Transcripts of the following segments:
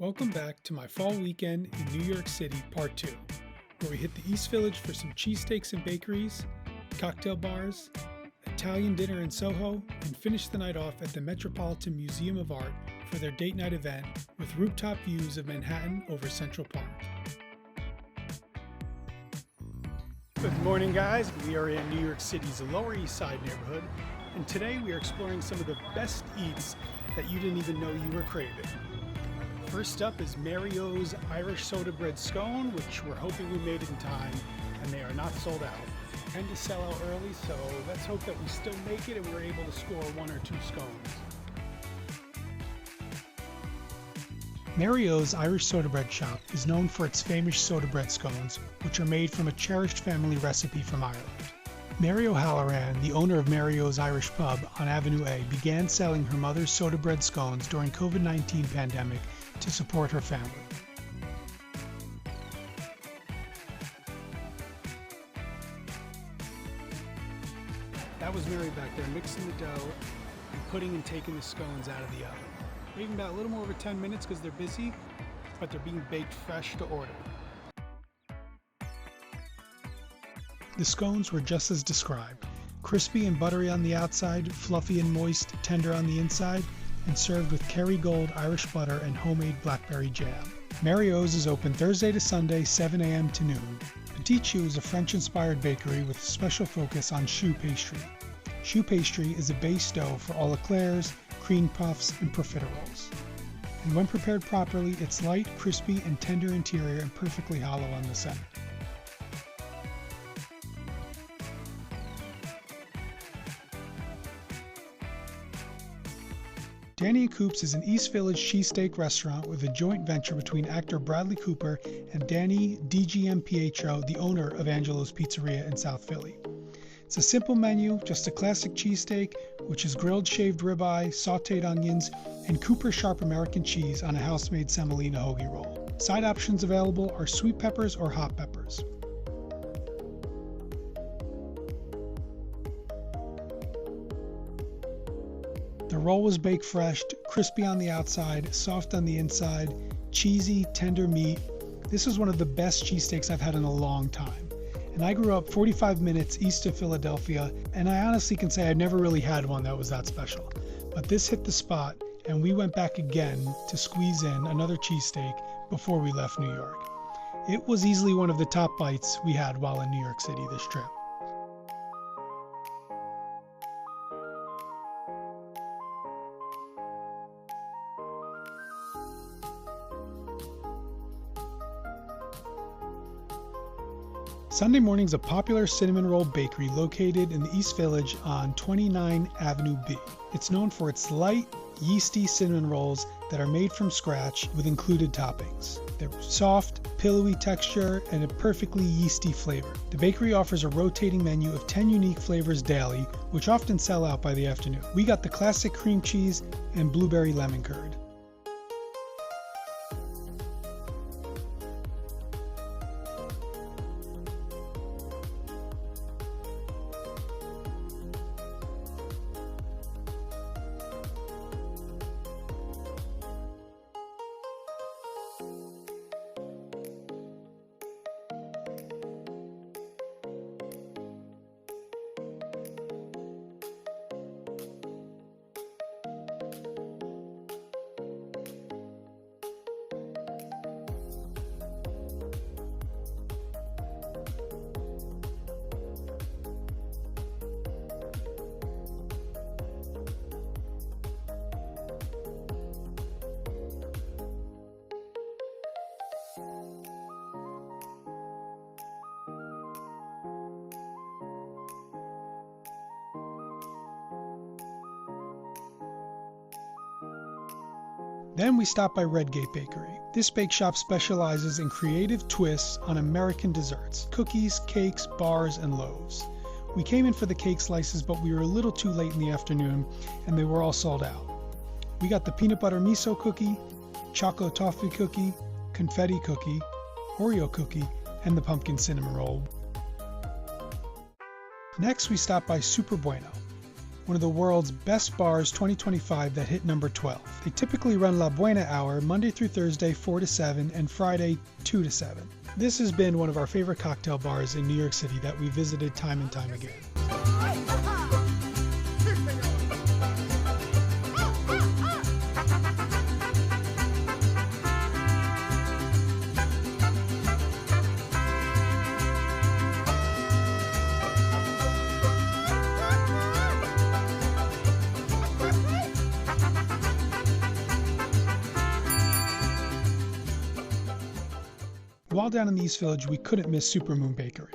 Welcome back to my fall weekend in New York City, part 2, where we hit the East Village for some cheesesteaks and bakeries, cocktail bars, Italian dinner in SoHo, and finish the night off at the Metropolitan Museum of Art for their date night event with rooftop views of Manhattan over Central Park. Good morning, guys. We are in New York City's Lower East Side neighborhood, and today we are exploring some of the best eats that you didn't even know you were craving. First up is Mario's Irish Soda Bread Scone, which we're hoping we made it in time, and they are not sold out. They tend to sell out early, so let's hope that we still make it and we're able to score 1 or 2 scones. Mario's Irish Soda Bread Shop is known for its famous soda bread scones, which are made from a cherished family recipe from Ireland. Mary O'Halloran, the owner of Mario's Irish Pub on Avenue A, began selling her mother's soda bread scones during COVID-19 pandemic to support her family. That was Mary back there mixing the dough and putting and taking the scones out of the oven. Taking about a little more over 10 minutes because they're busy, but they're being baked fresh to order. The scones were just as described, crispy and buttery on the outside, fluffy and moist, tender on the inside, and served with Kerrygold Irish butter and homemade blackberry jam. Mario's is open Thursday to Sunday, 7 a.m. to noon. Petit Chou is a French-inspired bakery with a special focus on choux pastry. Choux pastry is a base dough for all eclairs, cream puffs, and profiteroles. And when prepared properly, it's light, crispy, and tender interior and perfectly hollow on the center. Danny & Coop's is an East Village cheesesteak restaurant with a joint venture between actor Bradley Cooper and Danny DGM Pietro, the owner of Angelo's Pizzeria in South Philly. It's a simple menu, just a classic cheesesteak, which is grilled shaved ribeye, sauteed onions, and Cooper sharp American cheese on a house-made semolina hoagie roll. Side options available are sweet peppers or hot peppers. The roll was baked fresh, crispy on the outside, soft on the inside, cheesy, tender meat. This is one of the best cheesesteaks I've had in a long time. And I grew up 45 minutes east of Philadelphia, and I honestly can say I've never really had one that was that special. But this hit the spot, and we went back again to squeeze in another cheesesteak before we left New York. It was easily one of the top bites we had while in New York City this trip. Sunday morning's a popular cinnamon roll bakery located in the East Village on 29 Avenue B. It's known for its light, yeasty cinnamon rolls that are made from scratch with included toppings. They're soft, pillowy texture, and a perfectly yeasty flavor. The bakery offers a rotating menu of 10 unique flavors daily, which often sell out by the afternoon. We got the classic cream cheese and blueberry lemon curd. Then we stopped by Redgate Bakery. This bake shop specializes in creative twists on American desserts, cookies, cakes, bars, and loaves. We came in for the cake slices, but we were a little too late in the afternoon, and they were all sold out. We got the peanut butter miso cookie, chocolate toffee cookie, confetti cookie, Oreo cookie, and the pumpkin cinnamon roll. Next, we stopped by Superbueno. one of the world's best bars 2025 that hit number 12. They typically run La Buena Hour Monday through Thursday 4 to 7 and Friday 2 to 7. This has been one of our favorite cocktail bars in New York City that we visited time and time again. While down in the East Village, we couldn't miss Supermoon Bakery.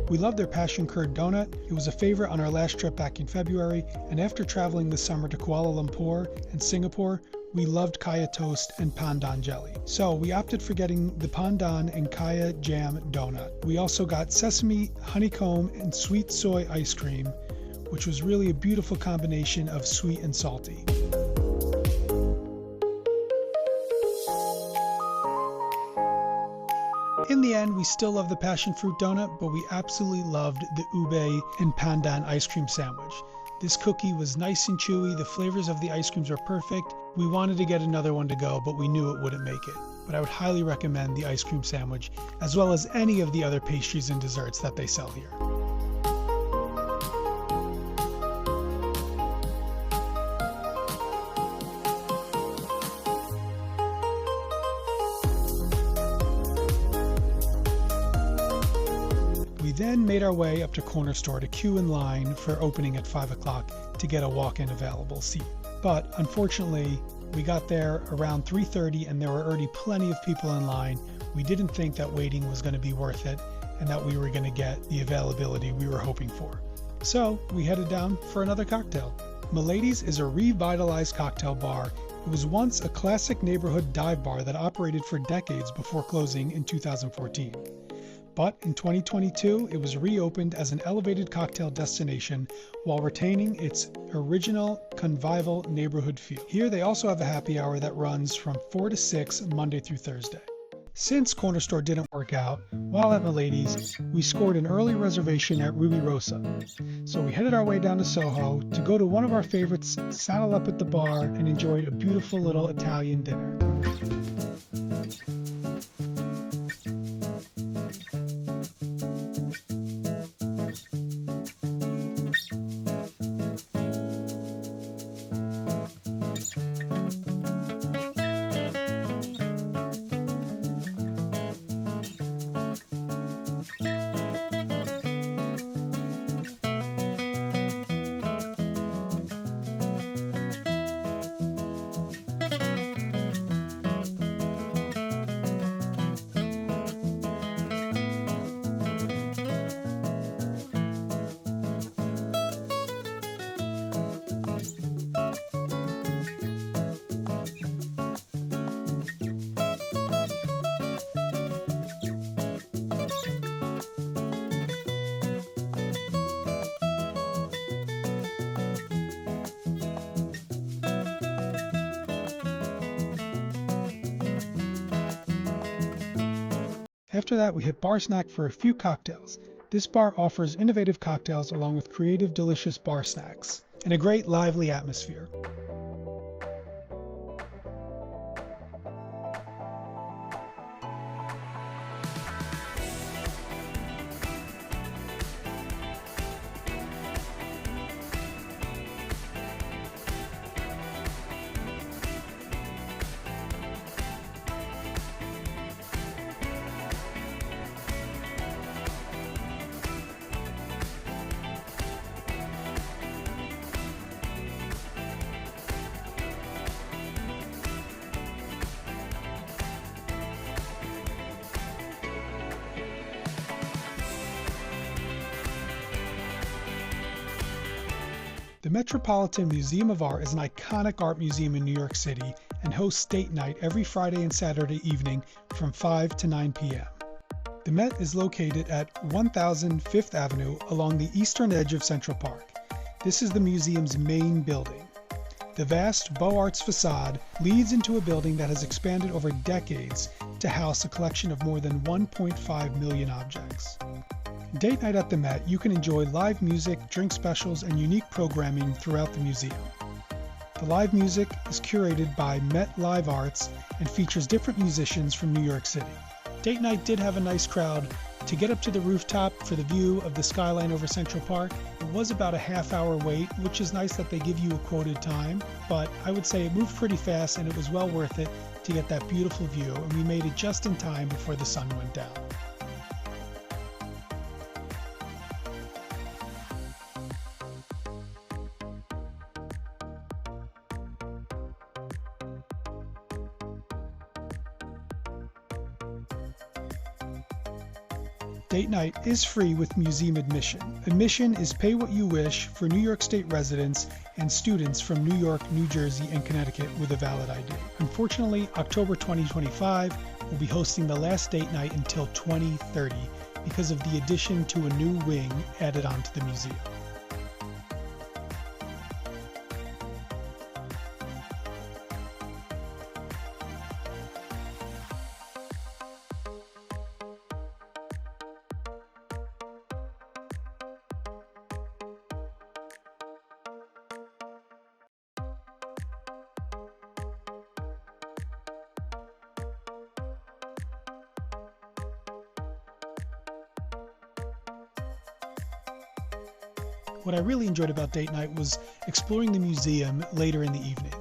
We loved their passion curd donut. It was a favorite on our last trip back in February, and after traveling this summer to Kuala Lumpur and Singapore, we loved kaya toast and pandan jelly. So we opted for getting the pandan and kaya jam donut. We also got sesame, honeycomb, and sweet soy ice cream, which was really a beautiful combination of sweet and salty. In the end, we still love the passionfruit donut, but we absolutely loved the ube and pandan ice cream sandwich. This cookie was nice and chewy, the flavors of the ice creams were perfect. We wanted to get another one to go, but we knew it wouldn't make it. But I would highly recommend the ice cream sandwich, as well as any of the other pastries and desserts that they sell here. We then made our way up to Corner Store to queue in line for opening at 5 o'clock to get a walk-in available seat. But unfortunately, we got there around 3:30 and there were already plenty of people in line. We didn't think that waiting was going to be worth it and that we were going to get the availability we were hoping for. So we headed down for another cocktail. Milady's is a revitalized cocktail bar. It was once a classic neighborhood dive bar that operated for decades before closing in 2014. But in 2022, it was reopened as an elevated cocktail destination while retaining its original convivial neighborhood feel. Here they also have a happy hour that runs from 4 to 6 Monday through Thursday. Since Corner Store didn't work out, while at Milady's, we scored an early reservation at Rubirosa. So we headed our way down to SoHo to go to one of our favorites, saddle up at the bar, and enjoyed a beautiful little Italian dinner. After that, we hit Bar Snack for a few cocktails. This bar offers innovative cocktails along with creative, delicious bar snacks and a great, lively atmosphere. The Metropolitan Museum of Art is an iconic art museum in New York City and hosts date night every Friday and Saturday evening from 5 to 9 p.m. The Met is located at 1000 Fifth Avenue along the eastern edge of Central Park. This is the museum's main building. The vast Beaux Arts facade leads into a building that has expanded over decades to house a collection of more than 1.5 million objects. Date night at the Met, you can enjoy live music, drink specials, and unique programming throughout the museum. The live music is curated by Met Live Arts and features different musicians from New York City. Date night did have a nice crowd. To get up to the rooftop for the view of the skyline over Central Park, it was about a half-hour wait, which is nice that they give you a quoted time, but I would say it moved pretty fast and it was well worth it to get that beautiful view, and we made it just in time before the sun went down. Date night is free with museum admission. Admission is pay what you wish for New York State residents and students from New York, New Jersey, and Connecticut with a valid ID. Unfortunately, October 2025 will be hosting the last date night until 2030 because of the addition to a new wing added onto the museum. What I really enjoyed about date night was exploring the museum later in the evening.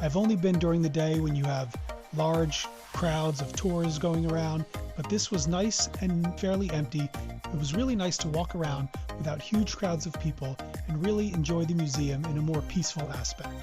I've only been during the day when you have large crowds of tourists going around, but this was nice and fairly empty. It was really nice to walk around without huge crowds of people and really enjoy the museum in a more peaceful aspect.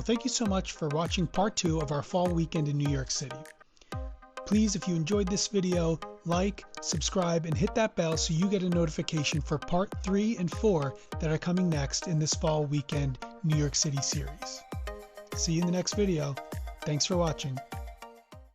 Well, thank you so much for watching part 2 of our fall weekend in New York City. Please, if you enjoyed this video, like, subscribe, and hit that bell so you get a notification for part 3 and 4 that are coming next in this fall weekend New York City series. See you in the next video. Thanks for watching.